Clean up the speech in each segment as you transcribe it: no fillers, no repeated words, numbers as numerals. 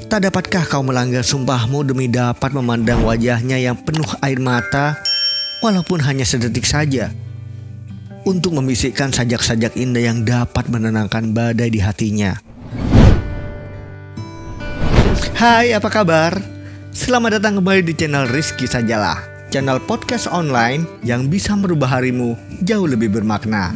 Tak dapatkah kau melanggar sumpahmu demi dapat memandang wajahnya yang penuh air mata, walaupun hanya sedetik saja, untuk membisikkan sajak-sajak indah yang dapat menenangkan badai di hatinya. Hai, apa kabar? Selamat datang kembali di channel Rizky Sajalah, channel podcast online yang bisa merubah harimu jauh lebih bermakna.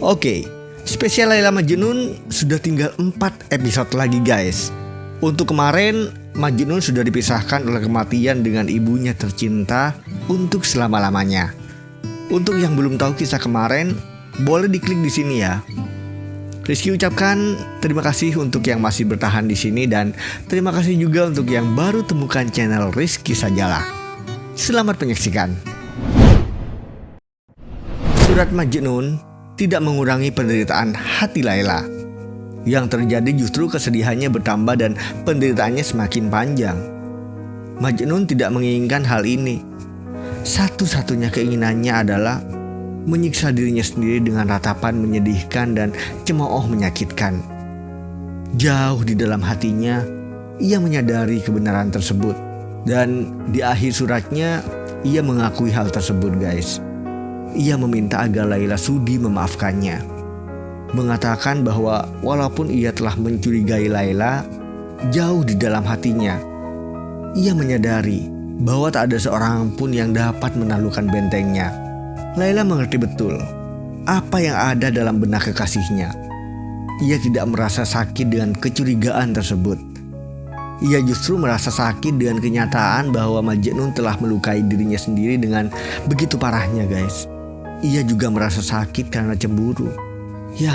Oke, spesial Laila Majnun sudah tinggal 4 episode lagi guys. Untuk kemarin, Majnun sudah dipisahkan oleh kematian dengan ibunya tercinta untuk selama-lamanya. Untuk yang belum tahu kisah kemarin, boleh diklik di sini ya. Rizky ucapkan terima kasih untuk yang masih bertahan di sini dan terima kasih juga untuk yang baru temukan channel Rizky Sajalah. Selamat menyaksikan. Surat Majnun tidak mengurangi penderitaan hati Laila. Yang terjadi justru kesedihannya bertambah dan penderitaannya semakin panjang. Majnun tidak menginginkan hal ini. Satu-satunya keinginannya adalah menyiksa dirinya sendiri dengan ratapan menyedihkan dan cemooh menyakitkan. Jauh di dalam hatinya, ia menyadari kebenaran tersebut. Dan di akhir suratnya, ia mengakui hal tersebut guys. Ia meminta agar Laila sudi memaafkannya. Mengatakan bahwa walaupun ia telah mencurigai Laila, jauh di dalam hatinya, ia menyadari bahwa tak ada seorang pun yang dapat menaklukkan bentengnya. Laila mengerti betul apa yang ada dalam benak kekasihnya. Ia tidak merasa sakit dengan kecurigaan tersebut. Ia justru merasa sakit dengan kenyataan bahwa Majnun telah melukai dirinya sendiri dengan begitu parahnya guys. Ia juga merasa sakit karena cemburu. Ya,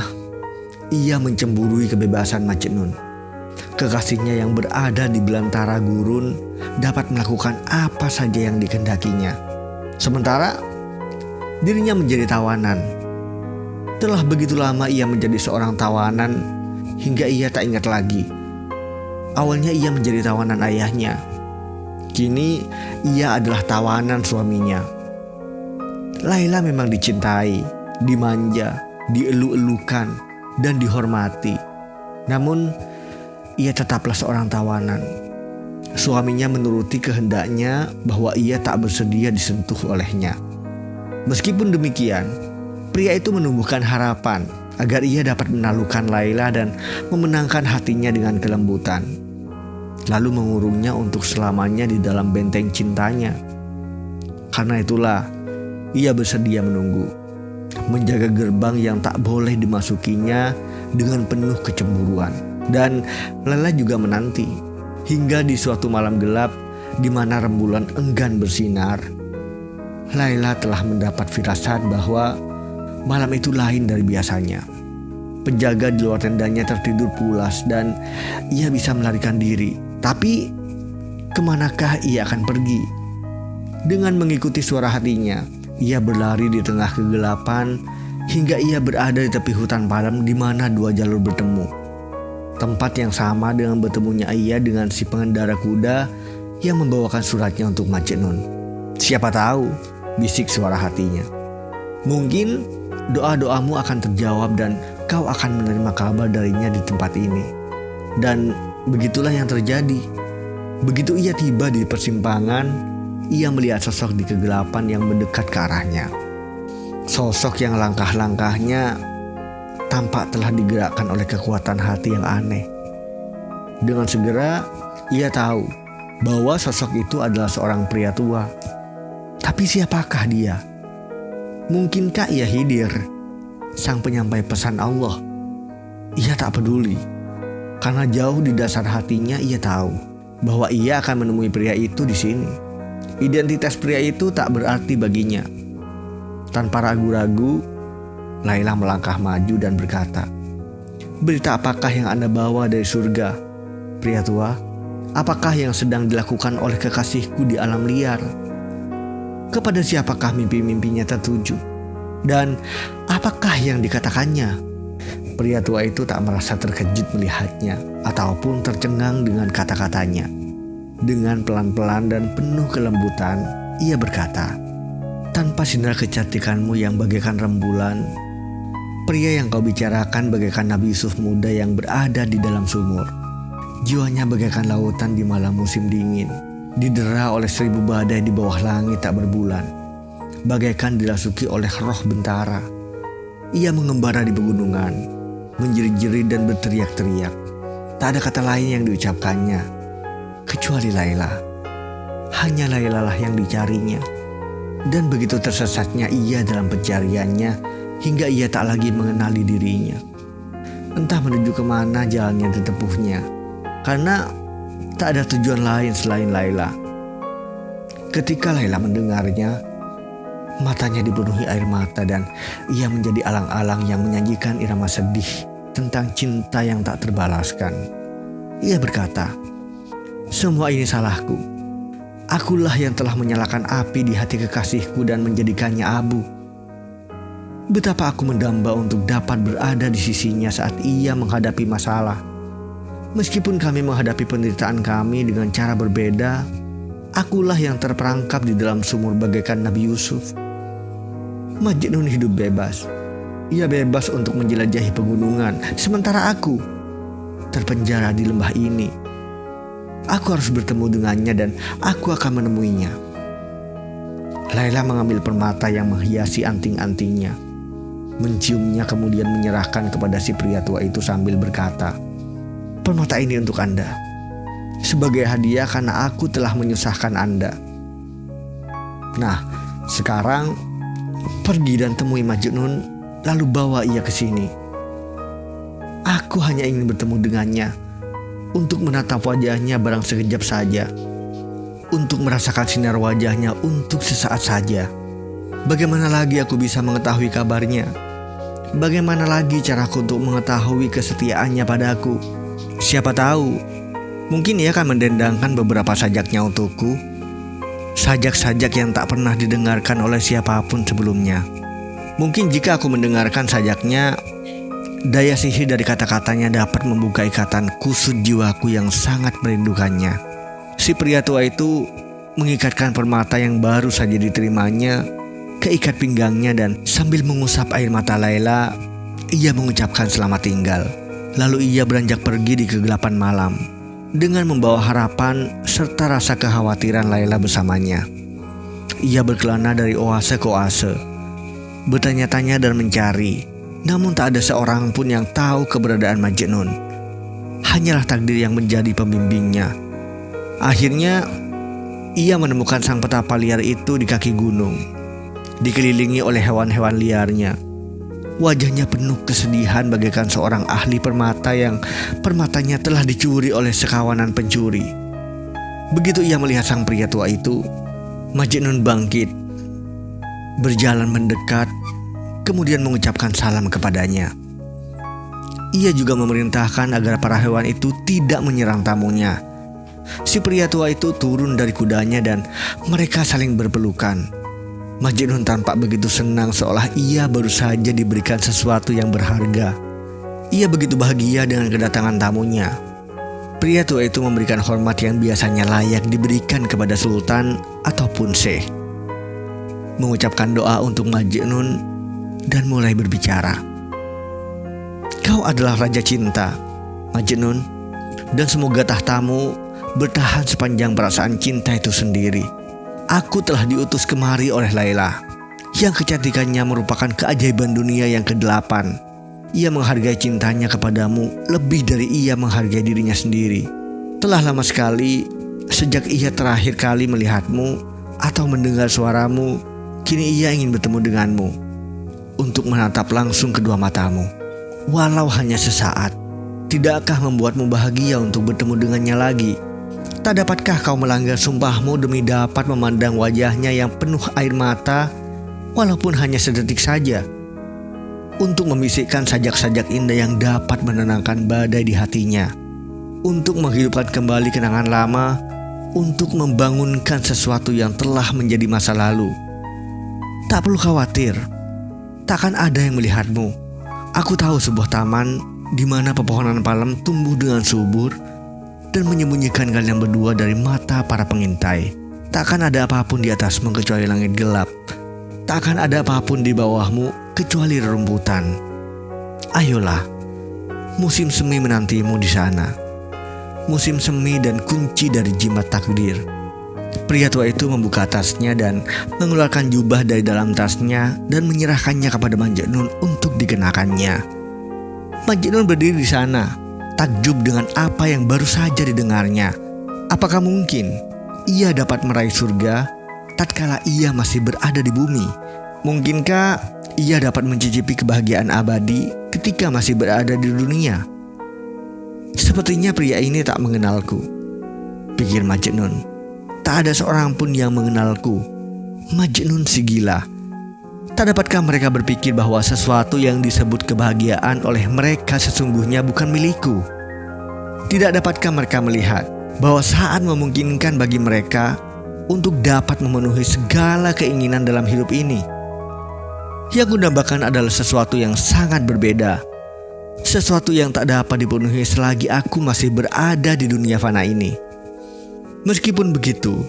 ia mencemburui kebebasan Majnun. Kekasihnya yang berada di belantara gurun dapat melakukan apa saja yang dikehendakinya. Sementara dirinya menjadi tawanan. Telah begitu lama ia menjadi seorang tawanan hingga ia tak ingat lagi. Awalnya ia menjadi tawanan ayahnya. Kini ia adalah tawanan suaminya. Laila memang dicintai, dimanja, dielu-elukan, dan dihormati. Namun ia tetaplah seorang tawanan. Suaminya menuruti kehendaknya bahwa ia tak bersedia disentuh olehnya. Meskipun demikian, pria itu menumbuhkan harapan agar ia dapat menaklukkan Laila dan memenangkan hatinya dengan kelembutan, lalu mengurungnya untuk selamanya di dalam benteng cintanya. Karena itulah ia bersedia menunggu, menjaga gerbang yang tak boleh dimasukinya dengan penuh kecemburuan. Dan Laila juga menanti hingga di suatu malam gelap di mana rembulan enggan bersinar. Laila telah mendapat firasat bahwa malam itu lain dari biasanya. Penjaga di luar tendanya tertidur pulas dan ia bisa melarikan diri. Tapi kemanakah ia akan pergi? Dengan mengikuti suara hatinya, ia berlari di tengah kegelapan hingga ia berada di tepi hutan malam di mana 2 jalur bertemu. Tempat yang sama dengan bertemunya ia dengan si pengendara kuda yang membawakan suratnya untuk Majnun. Siapa tahu, bisik suara hatinya. Mungkin doa-doamu akan terjawab dan kau akan menerima kabar darinya di tempat ini. Dan begitulah yang terjadi. Begitu ia tiba di persimpangan, ia melihat sosok di kegelapan yang mendekat ke arahnya. Sosok yang langkah-langkahnya tampak telah digerakkan oleh kekuatan hati yang aneh. Dengan segera ia tahu bahwa sosok itu adalah seorang pria tua. Tapi siapakah dia? Mungkinkah ia Khidir, sang penyampai pesan Allah? Ia tak peduli, karena jauh di dasar hatinya ia tahu bahwa ia akan menemui pria itu di sini. Identitas pria itu tak berarti baginya. Tanpa ragu-ragu, Laila melangkah maju dan berkata, "Berita apakah yang Anda bawa dari surga, pria tua? Apakah yang sedang dilakukan oleh kekasihku di alam liar? Kepada siapakah mimpi-mimpinya tertuju? Dan apakah yang dikatakannya?" Pria tua itu tak merasa terkejut melihatnya ataupun tercengang dengan kata-katanya. Dengan pelan-pelan dan penuh kelembutan, ia berkata, "Tanpa sinar kecantikanmu yang bagaikan rembulan, pria yang kau bicarakan bagaikan Nabi Yusuf muda yang berada di dalam sumur. Jiwanya bagaikan lautan di malam musim dingin, didera oleh 1000 badai di bawah langit tak berbulan. Bagaikan dirasuki oleh roh bentara. Ia mengembara di pegunungan, menjerit-jerit dan berteriak-teriak. Tak ada kata lain yang diucapkannya, kecuali Laila. Hanya Laila lah yang dicarinya. Dan begitu tersesatnya ia dalam pencariannya, hingga ia tak lagi mengenali dirinya. Entah menuju kemana jalannya ditempuhnya, karena tak ada tujuan lain selain Laila. Ketika Laila mendengarnya, matanya dipenuhi air mata dan ia menjadi alang-alang yang menyajikan irama sedih tentang cinta yang tak terbalaskan. Ia berkata, "Semua ini salahku. Akulah yang telah menyalakan api di hati kekasihku dan menjadikannya abu. Betapa aku mendamba untuk dapat berada di sisinya saat ia menghadapi masalah. Meskipun kami menghadapi penderitaan kami dengan cara berbeda, akulah yang terperangkap di dalam sumur bagaikan Nabi Yusuf. Majnun hidup bebas. Ia bebas untuk menjelajahi pegunungan, sementara aku terpenjara di lembah ini. Aku harus bertemu dengannya dan aku akan menemuinya." Laila mengambil permata yang menghiasi anting-antingnya, menciumnya kemudian menyerahkan kepada si pria tua itu sambil berkata, "Permata ini untuk Anda, sebagai hadiah karena aku telah menyusahkan Anda. Nah, sekarang pergi dan temui Majnun, lalu bawa ia ke sini. Aku hanya ingin bertemu dengannya, untuk menatap wajahnya barang sekejap saja, untuk merasakan sinar wajahnya untuk sesaat saja. Bagaimana lagi aku bisa mengetahui kabarnya? Bagaimana lagi caraku untuk mengetahui kesetiaannya padaku? Siapa tahu, mungkin ia akan mendendangkan beberapa sajaknya untukku. Sajak-sajak yang tak pernah didengarkan oleh siapapun sebelumnya. Mungkin jika aku mendengarkan sajaknya, daya sihir dari kata-katanya dapat membuka ikatan kusut jiwaku yang sangat merindukannya." Si pria tua itu mengikatkan permata yang baru saja diterimanya ke ikat pinggangnya dan sambil mengusap air mata Laila, ia mengucapkan selamat tinggal. Lalu ia beranjak pergi di kegelapan malam dengan membawa harapan serta rasa kekhawatiran Laila bersamanya. Ia berkelana dari oase ke oase, bertanya-tanya dan mencari, namun tak ada seorang pun yang tahu keberadaan Majnun. Hanyalah takdir yang menjadi pembimbingnya. Akhirnya ia menemukan sang petapa liar itu di kaki gunung, dikelilingi oleh hewan-hewan liarnya. Wajahnya penuh kesedihan bagaikan seorang ahli permata yang permatanya telah dicuri oleh sekawanan pencuri. Begitu ia melihat sang pria tua itu, Majnun bangkit, berjalan mendekat, kemudian mengucapkan salam kepadanya. Ia juga memerintahkan agar para hewan itu tidak menyerang tamunya. Si pria tua itu turun dari kudanya dan mereka saling berpelukan. Majnun tampak begitu senang seolah ia baru saja diberikan sesuatu yang berharga. Ia begitu bahagia dengan kedatangan tamunya. Pria tua itu memberikan hormat yang biasanya layak diberikan kepada sultan ataupun syekh, mengucapkan doa untuk Majnun dan mulai berbicara. "Kau adalah raja cinta, Majnun, dan semoga tahtamu bertahan sepanjang perasaan cinta itu sendiri. Aku telah diutus kemari oleh Laila, yang kecantikannya merupakan keajaiban dunia yang ke-8. Ia menghargai cintanya kepadamu lebih dari ia menghargai dirinya sendiri. Telah lama sekali sejak ia terakhir kali melihatmu atau mendengar suaramu, kini ia ingin bertemu denganmu, untuk menatap langsung kedua matamu, walau hanya sesaat. Tidakkah membuatmu bahagia untuk bertemu dengannya lagi? Tak dapatkah kau melanggar sumpahmu demi dapat memandang wajahnya yang penuh air mata, walaupun hanya sedetik saja, untuk membisikkan sajak-sajak indah yang dapat menenangkan badai di hatinya, untuk menghidupkan kembali kenangan lama, untuk membangunkan sesuatu yang telah menjadi masa lalu? Tak perlu khawatir, takkan ada yang melihatmu. Aku tahu sebuah taman di mana pepohonan palem tumbuh dengan subur dan menyembunyikan kalian berdua dari mata para pengintai. Takkan ada apapun di atasmu kecuali langit gelap. Takkan ada apapun di bawahmu kecuali rerumputan. Ayolah, musim semi menantimu di sana. musim semi dan kunci dari jimat takdir. Pria tua itu membuka tasnya dan mengeluarkan jubah dari dalam tasnya dan menyerahkannya kepada Majnun untuk dikenakannya. Majnun berdiri di sana, takjub dengan apa yang baru saja didengarnya. Apakah mungkin ia dapat meraih surga tatkala ia masih berada di bumi? Mungkinkah ia dapat mencicipi kebahagiaan abadi ketika masih berada di dunia? Sepertinya pria ini tak mengenalku, pikir Majnun. Tak ada seorang pun yang mengenalku. Majnun si gila. Tak dapatkah mereka berpikir bahwa sesuatu yang disebut kebahagiaan oleh mereka sesungguhnya bukan milikku? Tidak dapatkah mereka melihat bahwa saat memungkinkan bagi mereka untuk dapat memenuhi segala keinginan dalam hidup ini? Yang kudambakan adalah sesuatu yang sangat berbeda. Sesuatu yang tak dapat dipenuhi selagi aku masih berada di dunia fana ini. Meskipun begitu,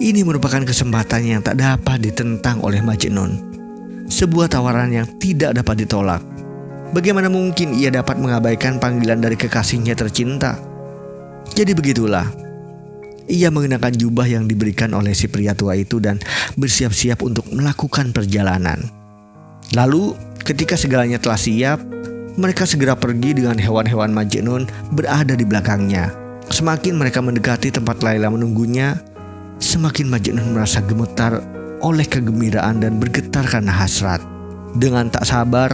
ini merupakan kesempatan yang tak dapat ditentang oleh Majnun. Sebuah tawaran yang tidak dapat ditolak. Bagaimana mungkin ia dapat mengabaikan panggilan dari kekasihnya tercinta? Jadi begitulah. Ia mengenakan jubah yang diberikan oleh si pria tua itu dan bersiap-siap untuk melakukan perjalanan. Lalu ketika segalanya telah siap, mereka segera pergi dengan hewan-hewan Majnun berada di belakangnya. Semakin mereka mendekati tempat Laila menunggunya, semakin Majnun merasa gemetar oleh kegembiraan dan bergetar karena hasrat. Dengan tak sabar,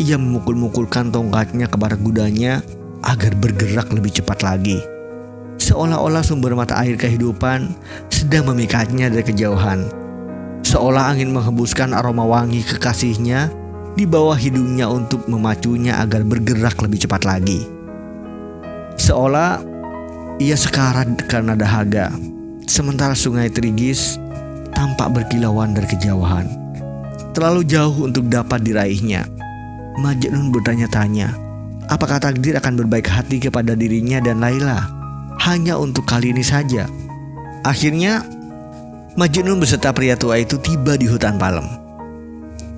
ia memukul-mukulkan tongkatnya kepada kudanya agar bergerak lebih cepat lagi. Seolah-olah sumber mata air kehidupan sedang memikatnya dari kejauhan. Seolah angin menghembuskan aroma wangi kekasihnya di bawah hidungnya untuk memacunya agar bergerak lebih cepat lagi. Seolah ia sekarat karena dahaga, sementara sungai Trigis tampak berkilauan dari kejauhan. Terlalu jauh untuk dapat diraihnya. Majnun bertanya-tanya, apakah takdir akan berbaik hati kepada dirinya dan Laila hanya untuk kali ini saja? Akhirnya Majnun beserta pria tua itu tiba di hutan palem.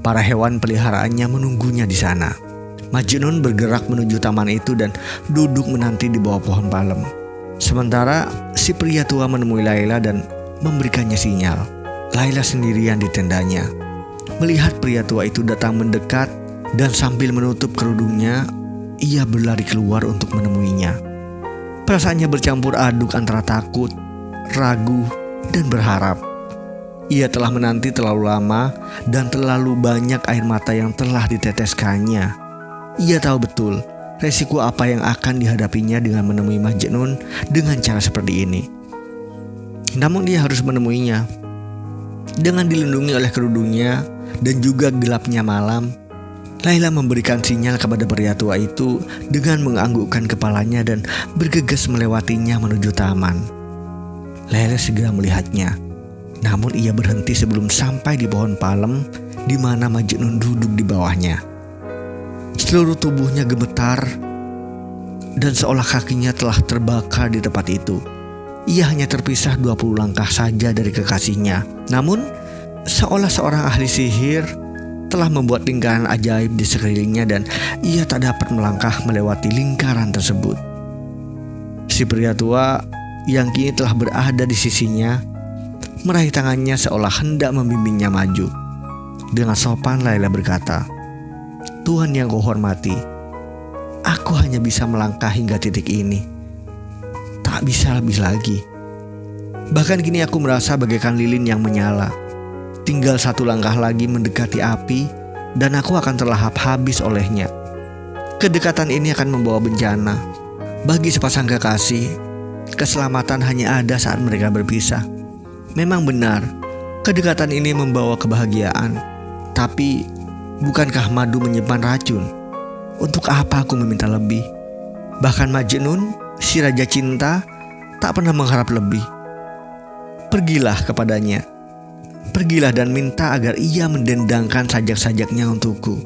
Para hewan peliharaannya menunggunya di sana. Majnun bergerak menuju taman itu dan duduk menanti di bawah pohon palem. Sementara si pria tua menemui Laila dan memberikannya sinyal. Laila sendirian di tendanya. Melihat pria tua itu datang mendekat dan sambil menutup kerudungnya, ia berlari keluar untuk menemuinya. Perasaannya bercampur aduk antara takut, ragu, dan berharap. Ia telah menanti terlalu lama dan terlalu banyak air mata yang telah diteteskannya. Ia tahu betul resiko apa yang akan dihadapinya dengan menemui Majnun dengan cara seperti ini. Namun dia harus menemuinya. Dengan dilindungi oleh kerudungnya dan juga gelapnya malam, Laila memberikan sinyal kepada pria tua itu dengan menganggukkan kepalanya dan bergegas melewatinya menuju taman. Laila segera melihatnya. Namun ia berhenti sebelum sampai di pohon palem di mana Majnun duduk di bawahnya. Seluruh tubuhnya gemetar dan seolah kakinya telah terbakar di tempat itu. Ia hanya terpisah 20 langkah saja dari kekasihnya. Namun seolah seorang ahli sihir telah membuat lingkaran ajaib di sekelilingnya dan ia tak dapat melangkah melewati lingkaran tersebut. Si pria tua yang kini telah berada di sisinya meraih tangannya seolah hendak membimbingnya maju. Dengan sopan Laila berkata, "Tuhan yang kuhormati, aku hanya bisa melangkah hingga titik ini. Tak bisa lebih lagi. Bahkan kini aku merasa bagaikan lilin yang menyala. Tinggal satu langkah lagi mendekati api dan aku akan terlahap habis olehnya. Kedekatan ini akan membawa bencana. Bagi sepasang kekasih, keselamatan hanya ada saat mereka berpisah. Memang benar, kedekatan ini membawa kebahagiaan. Tapi bukankah madu menyimpan racun? Untuk apa aku meminta lebih? Bahkan Majnun, si raja cinta, tak pernah mengharap lebih. Pergilah kepadanya. Pergilah dan minta agar ia mendendangkan sajak-sajaknya untukku.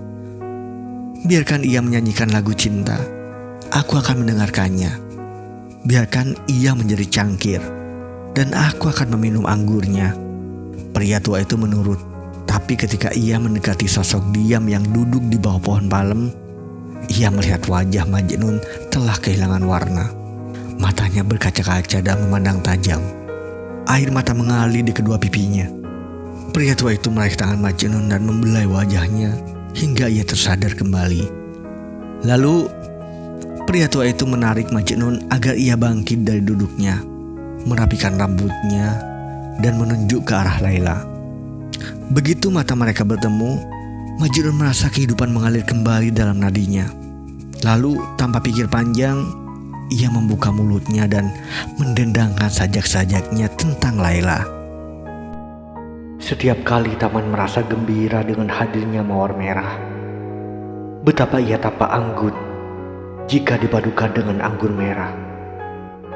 Biarkan ia menyanyikan lagu cinta. Aku akan mendengarkannya. Biarkan ia menjadi cangkir, dan aku akan meminum anggurnya." Pria tua itu menurut. Tapi ketika ia mendekati sosok diam yang duduk di bawah pohon palem, ia melihat wajah Majnun telah kehilangan warna. Matanya berkaca-kaca dan memandang tajam. Air mata mengalir di kedua pipinya. Pria tua itu meraih tangan Majnun dan membelai wajahnya hingga ia tersadar kembali. Lalu pria tua itu menarik Majnun agar ia bangkit dari duduknya, merapikan rambutnya dan menunjuk ke arah Laila. Begitu mata mereka bertemu, Majnun merasa kehidupan mengalir kembali dalam nadinya. Lalu tanpa pikir panjang, ia membuka mulutnya dan mendendangkan sajak-sajaknya tentang Laila. Setiap kali Taman merasa gembira dengan hadirnya mawar merah, betapa ia tampak anggun jika dipadukan dengan anggur merah.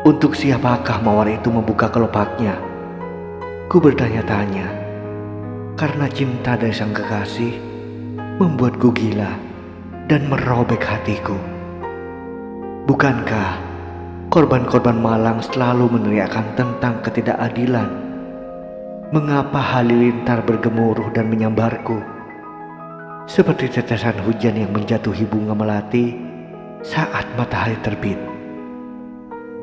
Untuk siapakah mawar itu membuka kelopaknya? Ku bertanya-tanya, karena cinta dari sang kekasih membuatku gila dan merobek hatiku. Bukankah korban-korban malang selalu meneriakkan tentang ketidakadilan? Mengapa halilintar bergemuruh dan menyambarku seperti tetesan hujan yang menjatuhi bunga melati saat matahari terbit?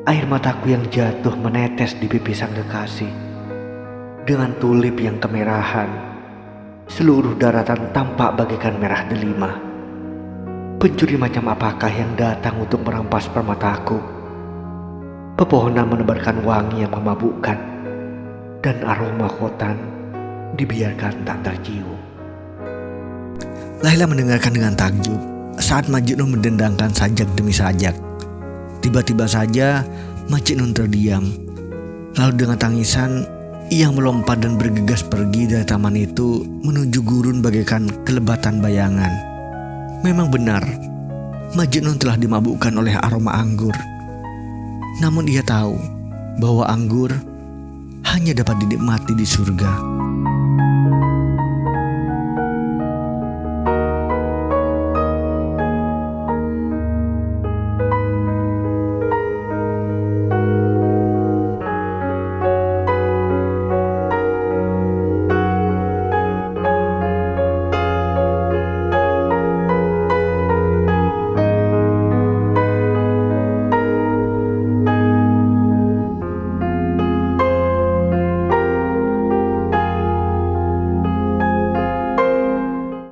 Air mataku yang jatuh menetes di pipi sang kekasih. Dengan tulip yang kemerahan, seluruh daratan tampak bagaikan merah delima. Pencuri macam apakah yang datang untuk merampas permataku? Pepohonan menebarkan wangi yang memabukkan, dan aroma khotan dibiarkan tak tercium. Laila mendengarkan dengan takjub saat Majnun mendendangkan sajak demi sajak. Tiba-tiba saja Majnun terdiam. Lalu dengan tangisan ia melompat dan bergegas pergi dari taman itu menuju gurun bagaikan kelebatan bayangan. Memang benar, Majnun telah dimabukkan oleh aroma anggur. Namun ia tahu bahwa anggur hanya dapat dinikmati di surga.